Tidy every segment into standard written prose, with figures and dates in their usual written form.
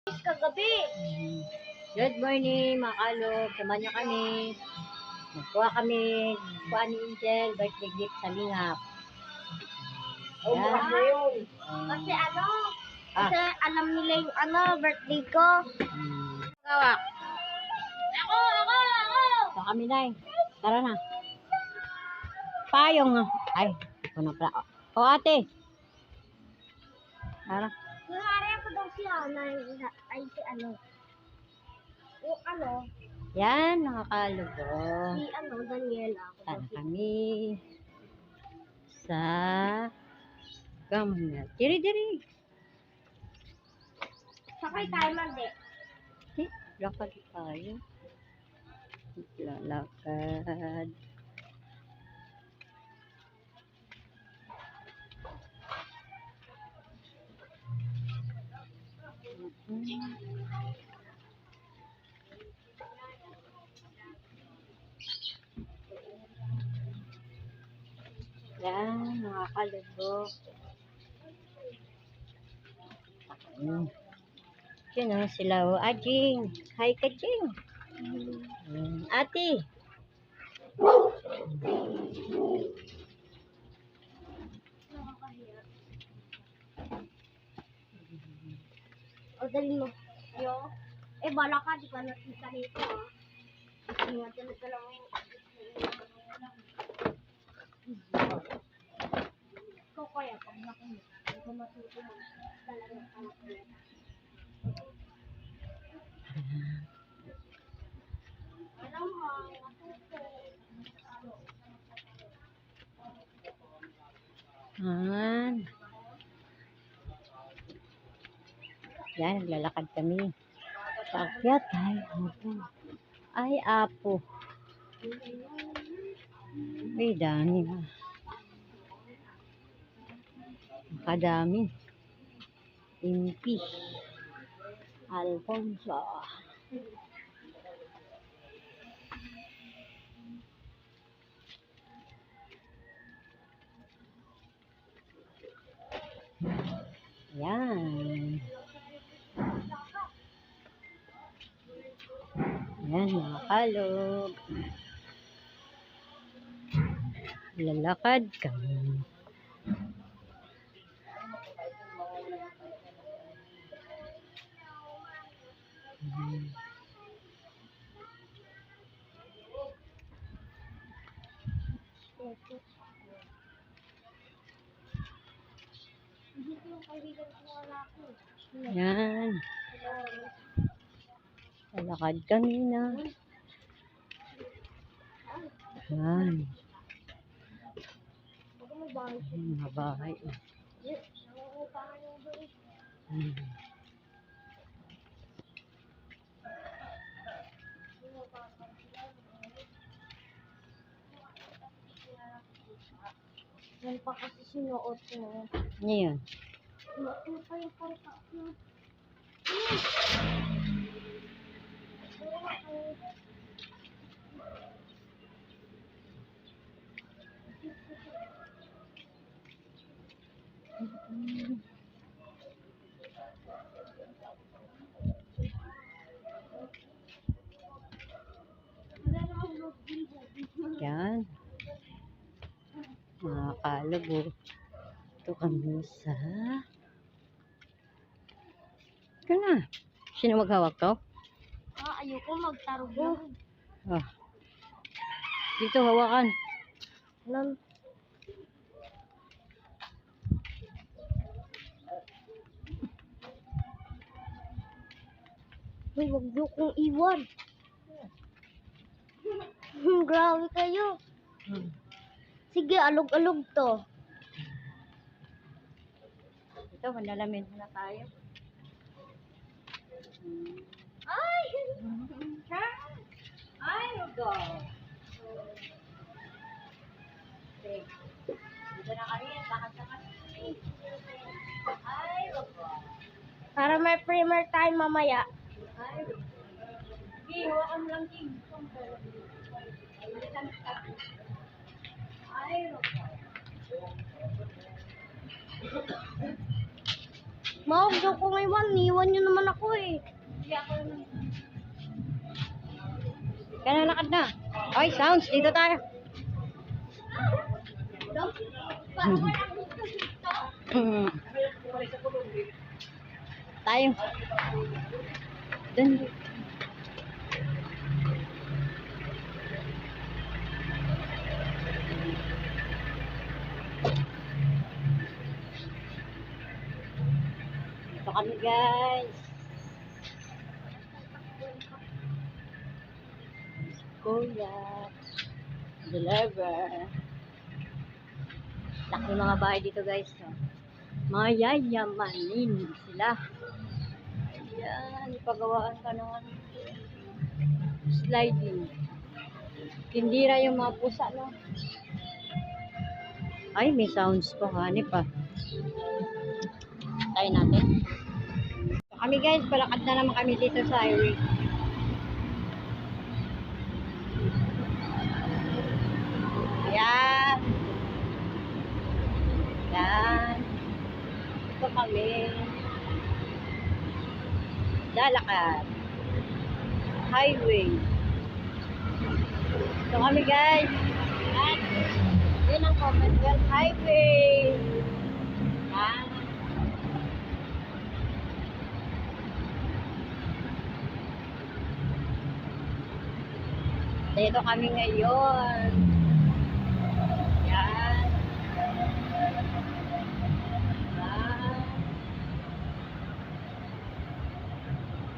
Kagabi. Good morning, mga kalog. Samahan niyo kami. Magkuha kami. Kuha ni Angel. Birthday gift sa Lingap. Bukas na yun. Kasi kasi alam nila yung birthday ko. Kawak. Ako! So kami na eh. Tara na. Payong. Ay, ito na pala. O ate. Tara. Nangyari ako daw siya ay si yung Yan, mga kalog. si Daniela. Tara kami. Sa Gamna. Diri. Sakay tayo mandi. Lakad tayo. Lalakad. Yan, mga kalubok. Sino sila? O, Ajing. Hi ka, Jing. Ate. O, dali mo. Yo. Bala ka, di ka nakita dito, Hindi nga talaga lang yung ikaw kaya, pag nakunin, hindi ko matuto mo. Talagang kalakit. Alam mo, matuto. Yan, naglalakad kami. Paakyat ay apo. May dami na. Kadami. Impi. Alfonso. Yan. Yan, mga kalog. Lalakad kami. Yan. Lalakad kami na. Yan. Mga bahay. Yan pa kasi sinuot mo. Ano yun? Sinuot mo pa yung parka mo. Yan. Mga kalog. Ito kami sa... Ito na. Sino maghawak to? Ayoko magtarog lang. Dito hawakan. Alam. Uy, wag niyo kong iwan. Grabe kayo. Sige, alog-alog to. Ito, manalamin na tayo. Ay! Ay, go. Okay. Dito na kami. Lakad-lakad. Ay, go. Para may primer time mamaya. Ay, go. Okay, hawakan mo lang, King. Ay, go. Mawag daw ko may one. Iwan nyo naman ako eh. Kaya lakad na. Oy, sounds, dito tayo. Tayo. Dun. Dito kami, guys. Kuya. Deliver. Laki mga bahay dito, guys. No? Mga yayamanin sila. Ayan, ipagawaan ka ng sliding. Tindira yung mga pusa, no? Ay, may sounds po, hanip pa. Tayo natin. So, kami guys, palakad na naman kami dito sa highway. Ayan. Ayan. Ito kami. Lalakad. Highway. Ito kami guys. At yun ang Commonwealth Highway. Ayan. Dito kami ngayon. Yan.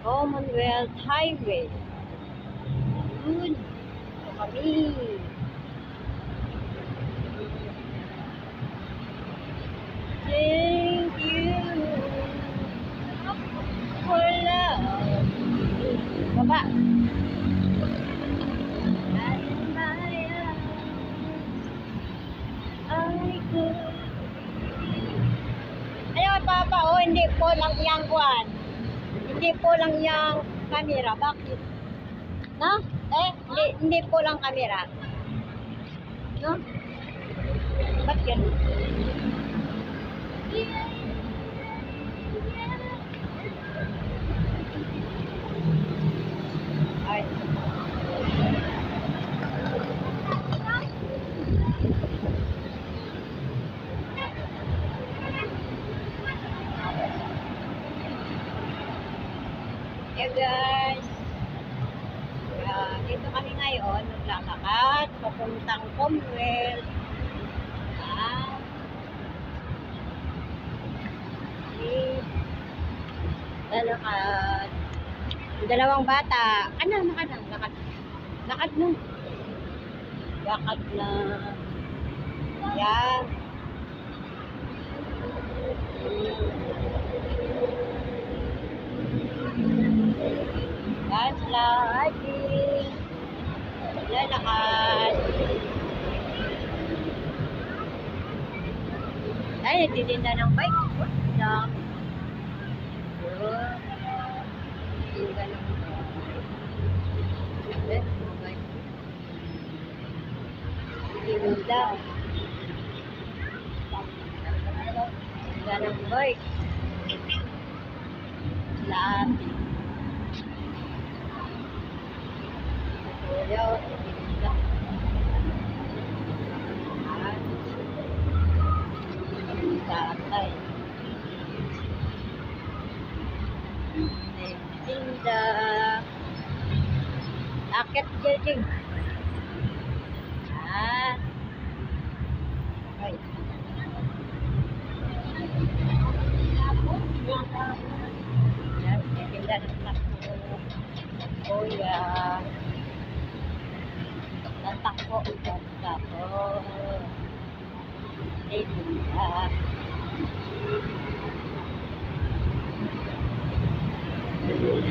Commonwealth Highway. Yun. Dito kami. Thank you for love. Baba. Ayaw, Papa, oh, hindi po lang yang kuwan. Hindi po lang yang kamera. Bakit? No? Hindi po lang kamera. No? Ba't ganun? Ay. Hey guys, dito kami ngayon maglalakad papuntang Commonwealth. Lalakad. Dalawang bata. Lakad. Lakad na. Lakad na. Yan. That's lagi. Lalakad. Ay, nagtitinda ng bike. Dami. Tinda ng bike. Tinda. Tinda ng bike. Lahat. Tatay. Tinda. Akit jeng. Ay. Yan, tinda ng takbo. Kuya. Tatakbo. Tinda.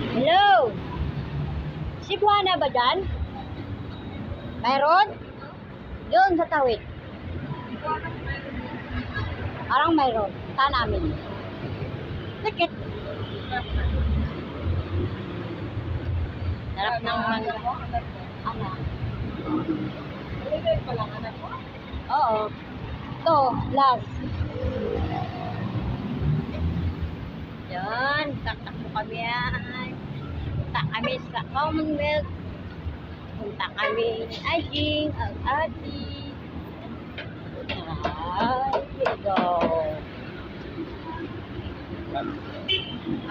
Hello? Cebuana ba dyan? Mayroon? Doon sa tawid. Parang mayroon. Saan namin? Tikit. Sarap ng mangga. Ano? Deliver pa lang anak mo? Oo. Ito, last. Ayan, tatakbo kami yan. Punta kami sa Commonwealth. Punta kami Ajing, ang ati. Ay, go.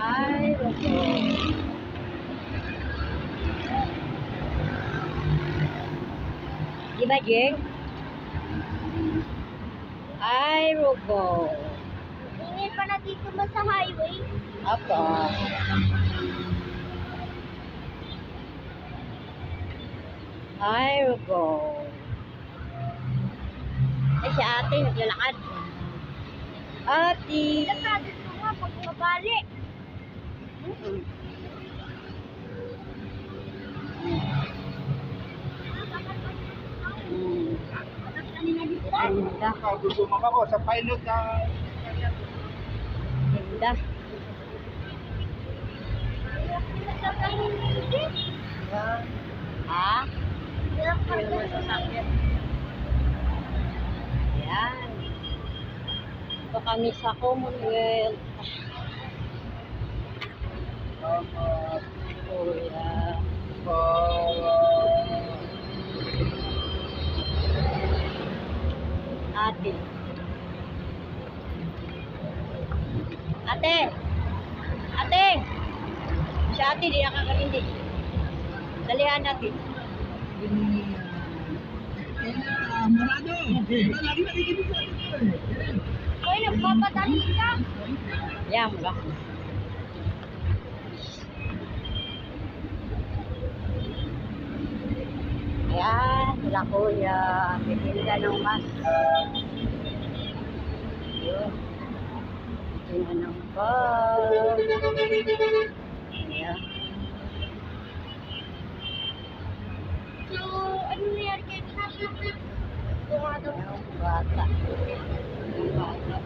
Ay, go. Di ba, Jing? Ay, Rogo. Ingin pa na dito mo sa highway. Apa? Ay, Rogo. Eh, si ate naglalakad. Ate. Nagkado ko nga pag mabali. Ganda. Gusto mo ako sa pilot na Ganda. Ha? Ayan. Ito kami sa Commonwealth. Kuya. Ate. Ate. Ate. Si ate di nakakarindi. Dalihan natin. Uy, nagpapadali ka. Yan, ba? Ayan, sila kuya. Bitinda ng mas. Yun. Bitinda ng bag. Ayan. So, ano nangyari kay Papa? Yung ano? Ayan, bata. Yung bata.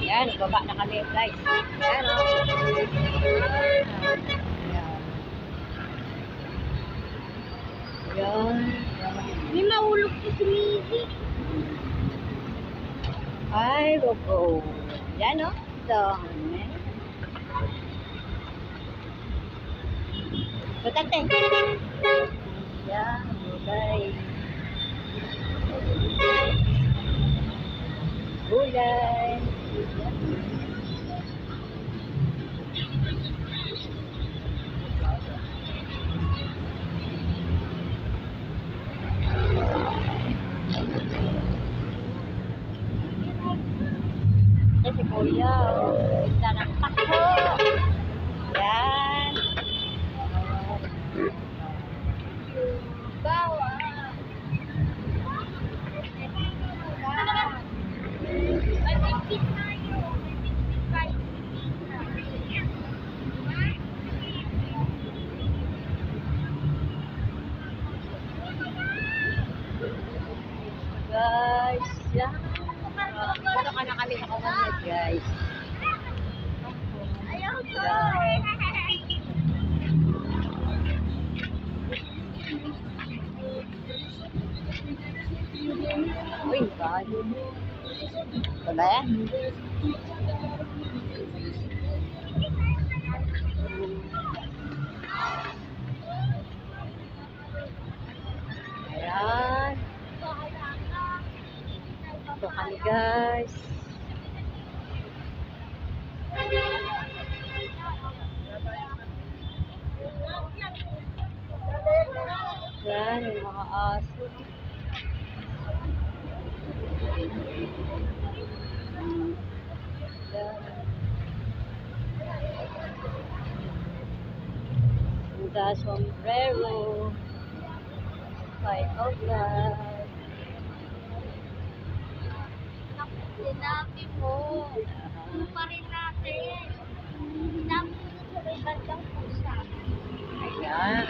Yan, baba na kami guys. Yan o. Yan. May mahulog ko si Mizzy. Ay, Rogo. Yan o. Dami. Butante. Yan, guys. Gulay. Yan si Kuya. Kita ng takbo. Yan. Bawa. May bigkit tayo. May bigkit tayo. Guys, yan. Punta ka na kami sa Commonwealth, guys. Ayaw ko. Uy, bayo. Wala yan? Ayan. Ito kami, guys. Yan, yung mga aso. The sombrero. Fight of life. Sinabi mo. Ano pa rin natin? Sinabi mo sa may bandang pusa. Ayan.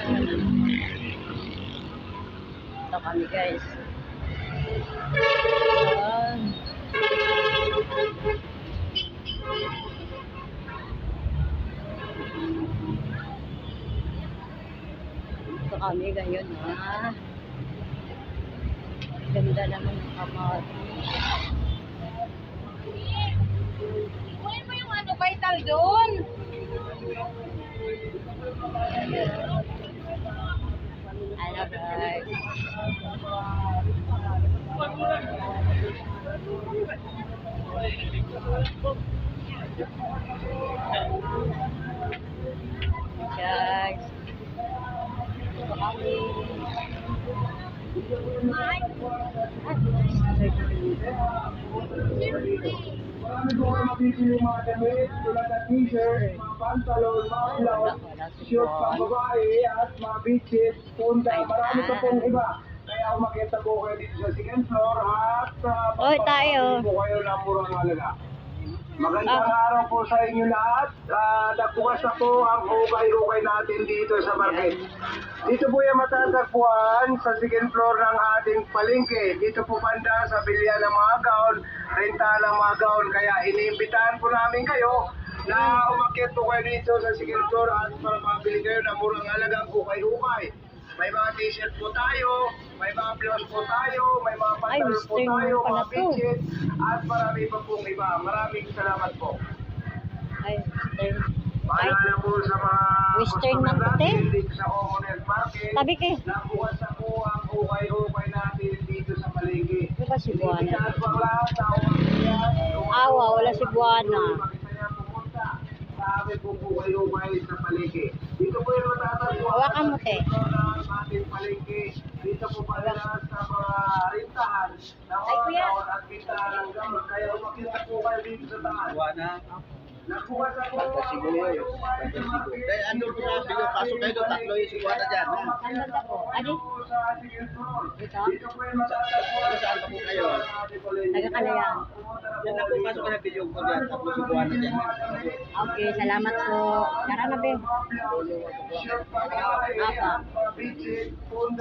Ito kami, guys. Ayan. Ito kami ngayon, ha? Ganda naman ng kamatis. Kunin mo yung ano, vital doon. Ano guys? Guys. Ito kami. Marami po kayo mabibili mga damit, tulad ng t-shirt, mga pantalon, mga blouse, short pang babae, at mga beaches, punta, marami pa pong iba. Kaya umakita po kayo dito sa second floor at Oy, tayo. po kayo ng murang halaga. Magandang araw po sa inyo lahat. Nagbukas na po ang hukay-hukay natin dito sa market. Dito po yung matatagpuan sa second floor ng ating palengke. Dito po banda sa bilya ng mga gown, renta ng mga gown. Kaya iniimbitahan po namin kayo na umakyat po kayo dito sa second floor at para mabili kayo ng murang halagang hukay-hukay. May mga t-shirt po tayo, may mga blouse po tayo, may mga pantalon po Western tayo, pala mga to. beaches, at marami pa pong iba. Maraming salamat po. Ay, Western. Ay, Paalala po sa mga Western customer ng puti. natin dito sa Commonwealth Market. tabi kay. Nabukas na po ang hukay-hukay natin dito sa palengke. Ito ba si Buwana? Iniimbitahan po ang lahat na umakyat. Awa, wala si Buwana. Makisaya pumunta sa amin po hukay-hukay sa palengke. Dito po yung matatagpuan Hawakan mo, te. ng ating palengke. Dito po pala sa mga rintahan ng Ay, mga kuya. taon at rintahan ng gamot. Kaya umakyat po kayo dito sa taas. Nakuha sa po ang hukay-hukay sa market. Kaya ano po sa video, pasok kayo doon, tatlo yung sigwata dyan. Ha? Ano ba po? Adi? Sa second floor. Dito? Dito po yung matatagpuan Saan pa po kayo? Taga-Kalayan. Yan na po, pasok ka ng video ko dyan, tatlo sigwata dyan. Okay, salamat po. Tara na, be.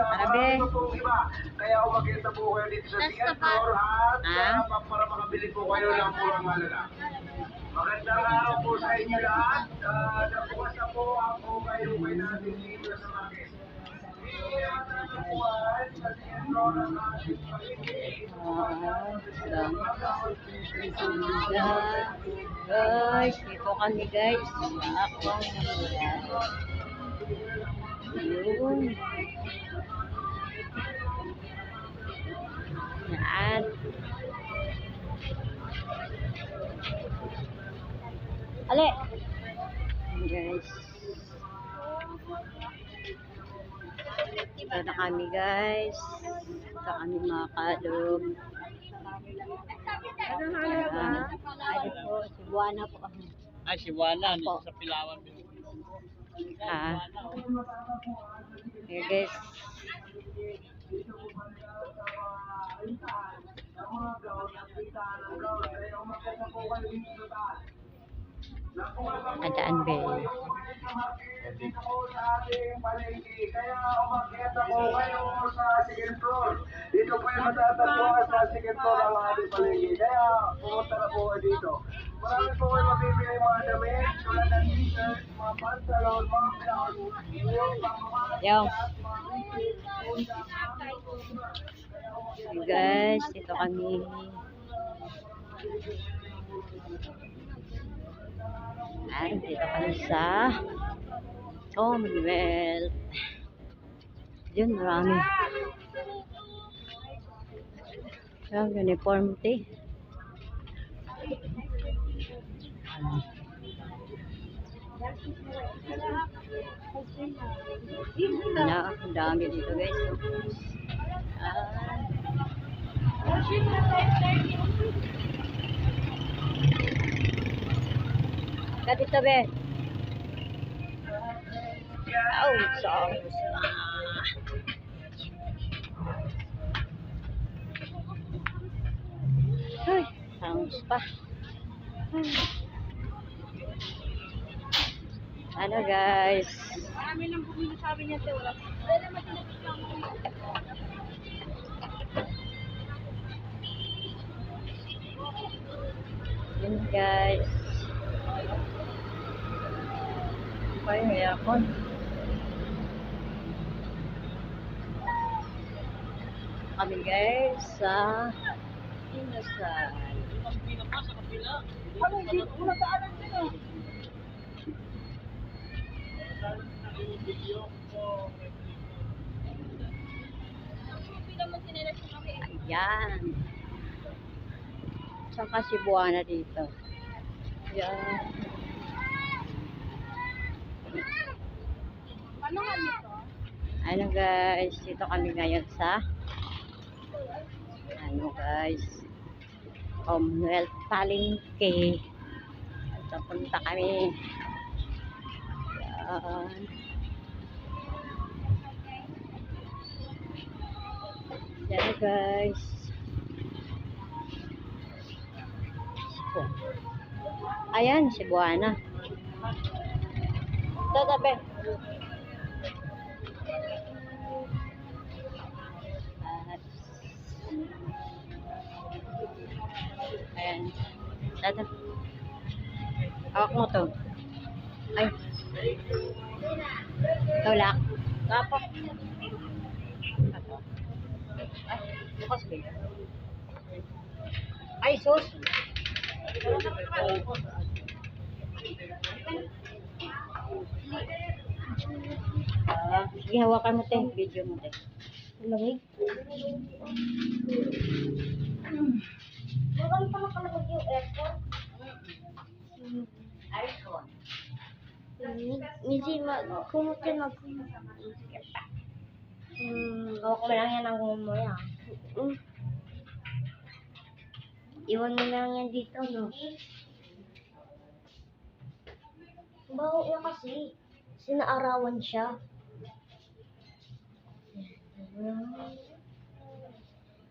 Arabe. Kaya umakita po kayo dito sa second floor at para makabili po kayo ng murang halaga. Magandang araw po sa inyo lahat. Nabukas na po ang hukay-hukay natin dito sa market. Sa second floor ng ating palengke. Guys, dito kami guys. Ako ang namulan. Yun. Yan. Ale. Guys. Dito na kami guys. Dito kami mga kalog. Ay po, si Buwana po. Ay, si Wala, Opo. sa Pilawan. Here guys. Adaan ba? Dito po sa ating palengke. Kaya umakyat ako kayo sa second floor. Dito po yung matatagpuan sa second floor ang ating palengke. Kaya pumunta na po kayo dito. Marami po kayo mabibili mga damit, tulad ng t-shirt, mga pantalon, mga blouse, yung pangmamahal, Yo. mga beaches, punta, Hey guys, dito kami. Ay, dito kami sa Commonwealth. Diyan marami. Yung uniform te. Ang dami dito guys. Dito be. Oh, songs. Ay, songs pa. Ano guys? Marami nang bumili sabi niya, te, wala. Yun guys. Okay, may aircon. kami guys sa Inasal. Ayan. Saka Cebuana dito. Ayan. Ano nga nito? Ano guys, dito kami ngayon sa guys, Commonwealth Palengke. Ito, punta kami. Ayan. Yan guys. Ayan, Cebuana. Ito, tabi. Ayan. Ito. Hawak mo to. Ay. Tulak. Kapok. Ay, bukas ba yun? Ay, sus. Sige, hawakan mo, te. Video mo, te. Lamig. Bakit pa nakalagay yung aircon? Aircon. Hindi kumutin mag... Okay lang yan ang umuya. Iwan mo lang yan dito, no? Baho niya kasi. Sinaarawan siya.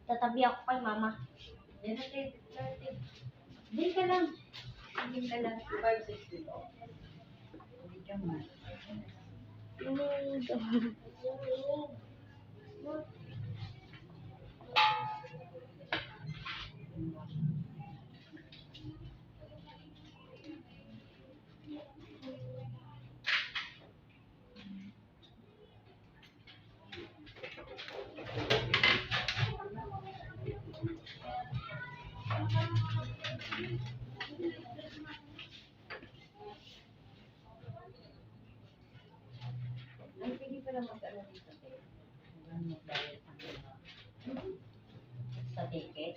Tatabi ako kay mama. Hindi ka lang. Hindi ka lang. 560 to. Hindi ka man. Ay, pwede pa lang mag-ano dito. Hanggang magbayad sa ticket.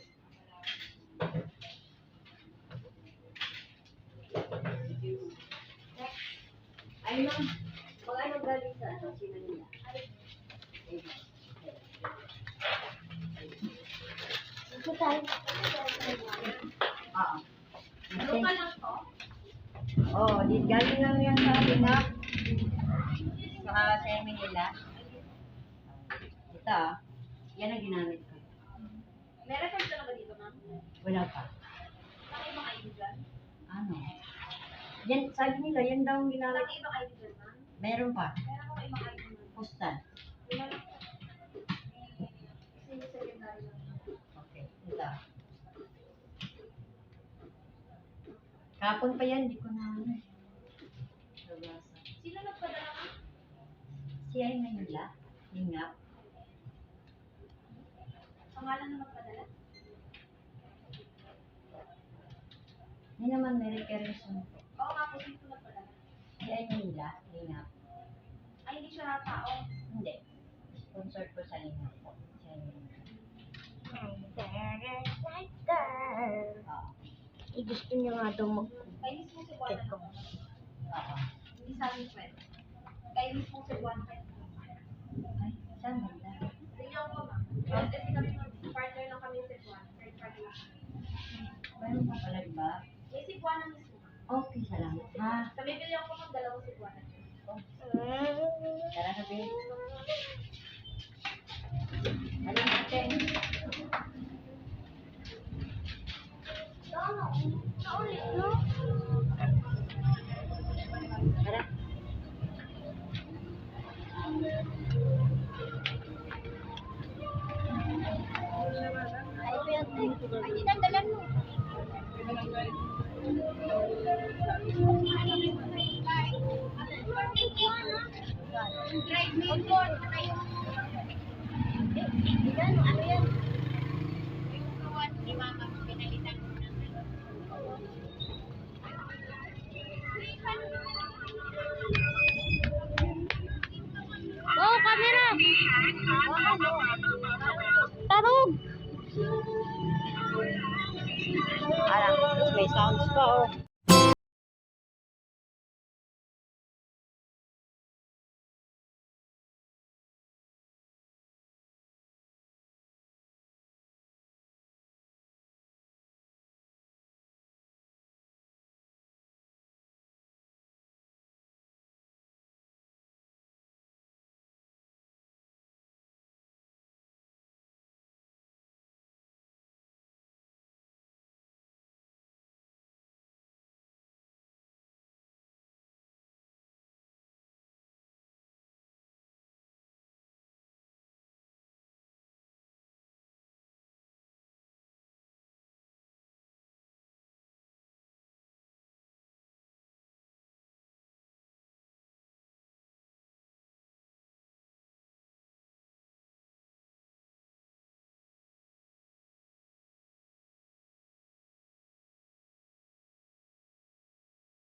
Ay, ma'am. Mag-ano galing sa ano? Sino nila? Ito tayo. Oo. Ano ka lang to? Oo, galing lang yan sa atin na. Sa semi nila. Ito ah. Yan ang ginamit ko. Meron ka talaga dito, ma'am? Wala pa. Bakit ba kayo dyan? Ano? Yan, sabi nila, yan daw ang ginamit. Bakit ba kayo dyan, ma'am? Meron pa. Meron ko kayo ba kayo dyan? Postal. Wala lang po. Sino secretary lang? Okay. Ito. Kapon pa yan, di ko na ano eh. Nabasa. Sino nagpadala ka? Si ay Manila. Lingap. Pangalan na magpadala? Hindi naman may recreation po. Oo nga po, sino nagpadala? Si ay Manila. Lingap. Ay, hindi siya tao. Hindi. Sponsor ko sa Lingap po. Si ay Manila. Oo. Eh, gusto niya nga daw mag... Kayo mismo si Buwan na Oo. hindi sa amin pwede. Kayo mismo si Buwan kayo. Ay, saan banda? Tingnan ko ma. Kasi kami partner lang kami si Buwan. Third party lang. Meron pa pala ba? May si Buwan na mismo. Okay, salamat ha. Sabi bili ako ng dalawa si Buwan. Tara na, babe. Ano natin? Naulit, no? Tara. Ay, pero ay, dinadalan mo. Drive me on. Ano yan? Tarog! Alam, may sounds pa oh.